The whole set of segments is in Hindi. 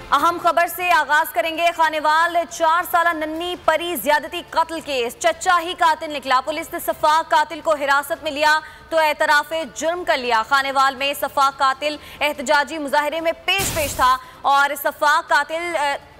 अहम खबर से आगाज करेंगे। खानेवाल 4 साल नन्ही परी ज्यादती कत्ल केस, चचा ही कातिल निकला। पुलिस ने सफाक कातिल को हिरासत में लिया तो एतराफे जुर्म कर लिया। खानेवाल में सफाक कातिल एहतजाजी मुजाहरे में पेश था और सफाक कातिल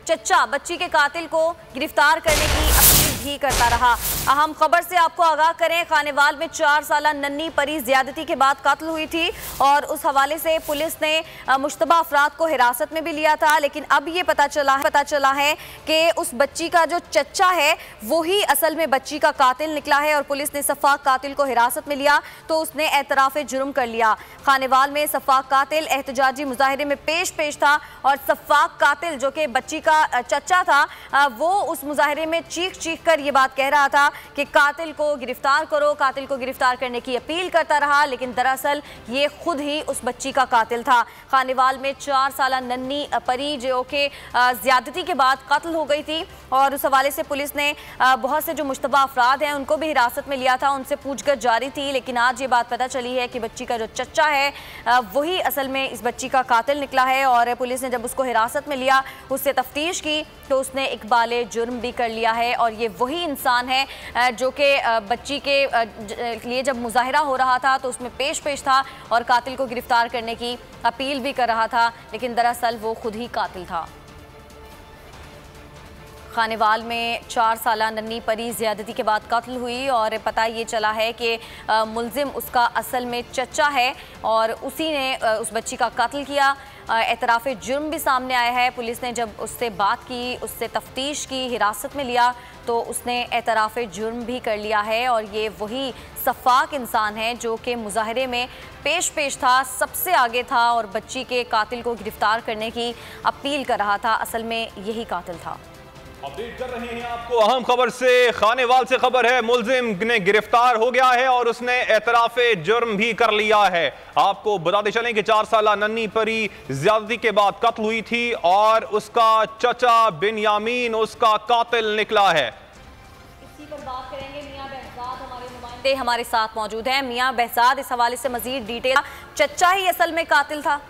चचा बच्ची के कातिल को गिरफ्तार करने की अपील भी करता रहा। अहम खबर से आपको आगाह करें, खानेवाल में 4 साल नन्ही परी ज्यादती के बाद कत्ल हुई थी और उस हवाले से पुलिस ने मुश्तबा अफराद को हिरासत में भी लिया था, लेकिन अब ये पता चला है कि उस बच्ची का जो चचा है वो ही असल में बच्ची का कातिल निकला है और पुलिस ने सफाक कातिल को हिरासत में लिया तो उसने एतराफ़े जुर्म कर लिया। खानेवाल में सफाक कातिल एहतजाजी मुजाहरे में पेश था और सफाक कातिल जो कि बच्ची का चचा था वो उस मुजाहरे में चीख कर ये बात कह रहा था कि कातिल को गिरफ्तार करो, कातिल को गिरफ्तार करने की अपील करता रहा, लेकिन दरअसल ये खुद ही उस बच्ची का कातिल था। खानेवाल में 4 साल नन्ही परी जो कि ज्यादती के बाद कत्ल हो गई थी और उस हवाले से पुलिस ने बहुत से जो मुश्तबा अफराद हैं उनको भी हिरासत में लिया था, उनसे पूछगछ जारी थी, लेकिन आज ये बात पता चली है कि बच्ची का जो चचा है वही असल में इस बच्ची का कातिल निकला है और पुलिस ने जब उसको हिरासत में लिया, उससे तफ्तीश की तो उसने इकबाले जुर्म भी कर लिया है और ये वही इंसान है जो कि बच्ची के लिए जब मुजाहरा हो रहा था तो उसमें पेश था और कातिल को गिरफ्तार करने की अपील भी कर रहा था, लेकिन दरअसल वो खुद ही कातिल था। खानेवाल में 4 साल नन्ही परी ज्यादती के बाद कत्ल हुई और पता ये चला है कि मुलजिम उसका असल में चचा है और उसी ने उस बच्ची का कत्ल किया। एतराफ़े जुर्म भी सामने आया है। पुलिस ने जब उससे बात की, उससे तफ्तीश की, हिरासत में लिया तो उसने एतराफ़े जुर्म भी कर लिया है और ये वही सफाक इंसान है जो कि मुजाहरे में पेश था, सबसे आगे था और बच्ची के कातिल को गिरफ्तार करने की अपील कर रहा था। असल में यही कातिल था। अपडेट कर रहे हैं आपको अहम खबर से। खानेवाल से खबर है, मुलजिम ने गिरफ्तार हो गया है और उसने एतराफ़े जुर्म भी कर लिया है। आपको बताते चलें कि 4 साल नन्ही परी ज्यादती के बाद कत्ल हुई थी और उसका चचा बिनयामीन उसका कातिल निकला है। इसी पर बात करेंगे। मियां बहजाद हमारे नुमाइंदे हमारे साथ मौजूद हैं। मियां बहजाद, इस हवाले से मजीद डिटेल, चचा ही असल में कातिल था?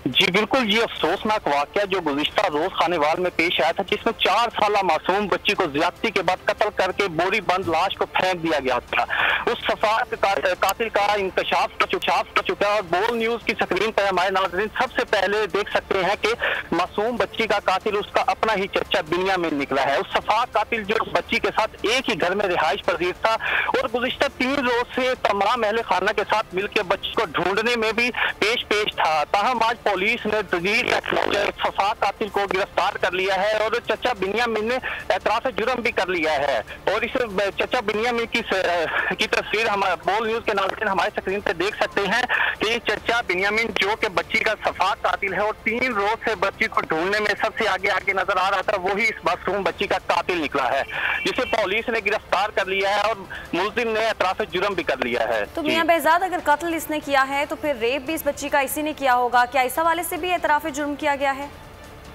जी बिल्कुल, ये अफसोसनाक वाकया जो गुज़िश्ता रोज खानेवाल में पेश आया था, जिसमें 4 साल मासूम बच्ची को ज्यादती के बाद कत्ल करके बोरी बंद लाश को फेंक दिया गया था। उस सफाक कातिल का इंकशाफ कर चुका है और बोल न्यूज की स्क्रीन पर हमारे नाज़रीन सबसे पहले देख सकते हैं कि मासूम बच्ची का कातिल उसका अपना ही चचा बिनयामीन निकला है। उस सफाक कातिल जो उस बच्ची के साथ एक ही घर में रिहाइश पजीर था और गुज़िश्ता 3 रोज से तमाम अहले खाना के साथ मिलकर बच्ची को ढूंढने में भी पेश था। ताहम आज पुलिस ने सफाक कातिल को गिरफ्तार कर लिया है और चचा बिनयामीन ने एतराफ़े जुर्म भी कर लिया है और इस चचा बिनयामीन की तस्वीर हम बोल न्यूज के नाज़रीन हमारे स्क्रीन पे देख सकते हैं कि चचा बिनयामीन जो कि बच्ची का सफाक कातिल है और 3 रोज से बच्ची को ढूंढने में सबसे आगे नजर आ रहा था, वही इस मासूम बच्ची का कातिल निकला है, जिसे पुलिस ने गिरफ्तार कर लिया है और मुलजिम ने एतराफ़े जुर्म भी कर लिया है। तो मियां बहजाद, अगर कत्ल इसने किया है तो फिर रेप भी इस बच्ची का इसी ने किया होगा, क्या इस हवाले से भी एतराफ़े जुर्म किया गया है?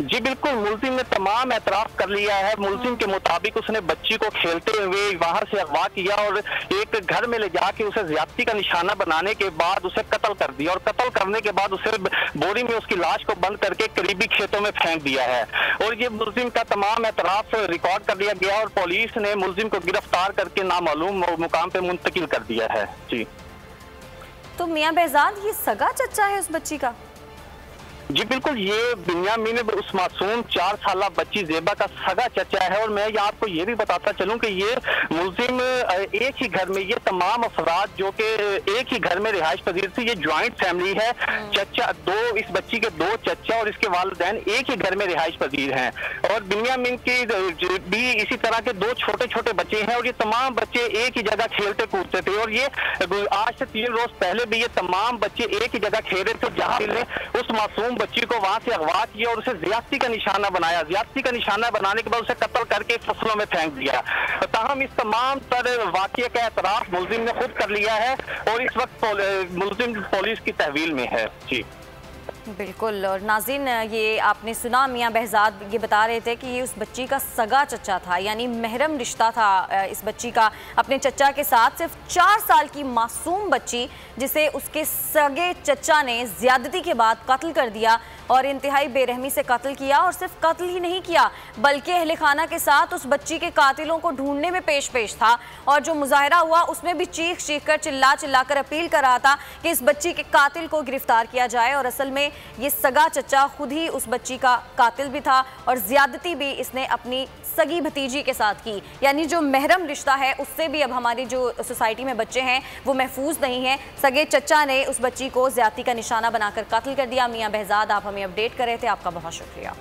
जी बिल्कुल, मुलजिम ने तमाम एतराफ़ कर लिया है। मुलजिम के मुताबिक उसने बच्ची को खेलते हुए बाहर से अगवा किया और एक घर में ले जाके उसे ज्यादती का निशाना बनाने के बाद उसे कत्ल कर दिया और कत्ल करने के बाद उसे बोरी में उसकी लाश को बंद करके करीबी खेतों में फेंक दिया है और ये मुलजिम का तमाम एतराफ़ रिकॉर्ड कर लिया गया और पुलिस ने मुलजिम को गिरफ्तार करके नामालूम मुकाम पे मुंतकिल कर दिया है। जी तो मियां बहजाद, ये सगा चचा है उस बच्ची का? जी बिल्कुल, ये बिनयामीन उस मासूम 4 साल बच्ची ज़ेबा का सगा चचा है और मैं आपको ये भी बताता चलूं कि ये मुलजिम एक ही घर में, ये तमाम अफराद जो कि एक ही घर में रिहाइश पजीर थी, ये ज्वाइंट फैमिली है। चचा इस बच्ची के 2 चचा और इसके वालिदैन एक ही घर में रिहाइश पजीर हैं और बिनयामीन की भी इसी तरह के 2 छोटे बच्चे हैं और ये तमाम बच्चे एक ही जगह खेलते कूदते थे और ये आज से 3 रोज पहले भी ये तमाम बच्चे एक ही जगह खेल रहे थे, जहाँ उस मासूम बच्ची को वहां से अगवा किया और उसे ज्यादती का निशाना बनाया। ज्यादती का निशाना बनाने के बाद उसे कत्ल करके फसलों में फेंक दिया। ताहम इस तमाम तर वाकये का एतराफ मुलजिम ने खुद कर लिया है और इस वक्त मुलजिम पुलिस की तहवील में है। जी बिल्कुल। और नाज़रीन, ये आपने सुना, मियां बहजाद ये बता रहे थे कि ये उस बच्ची का सगा चचा था, यानी महरम रिश्ता था इस बच्ची का अपने चचा के साथ। सिर्फ 4 साल की मासूम बच्ची जिसे उसके सगे चचा ने ज्यादती के बाद कत्ल कर दिया, और इंतहाई बेरहमी से कत्ल किया। और सिर्फ कत्ल ही नहीं किया बल्कि अहले खाना के साथ उस बच्ची के कातिलों को ढूंढने में पेश था। और जो मुजाहरा हुआ उसमें भी चीख चीख कर चिल्ला कर अपील कर रहा था कि इस बच्ची के कातिल को गिरफ्तार किया जाए। और असल में ये सगा चचा खुद ही उस बच्ची का कातिल भी था और ज्यादती भी इसने अपनी सगी भतीजी के साथ की। यानी जो महरम रिश्ता है उससे भी अब हमारी जो सोसाइटी में बच्चे हैं वो महफूज नहीं है। सगे चचा ने उस बच्ची को ज्यादती का निशाना बनाकर कत्ल कर दिया। मियां बहजाद, आप हमें अपडेट कर रहे थे, आपका बहुत शुक्रिया।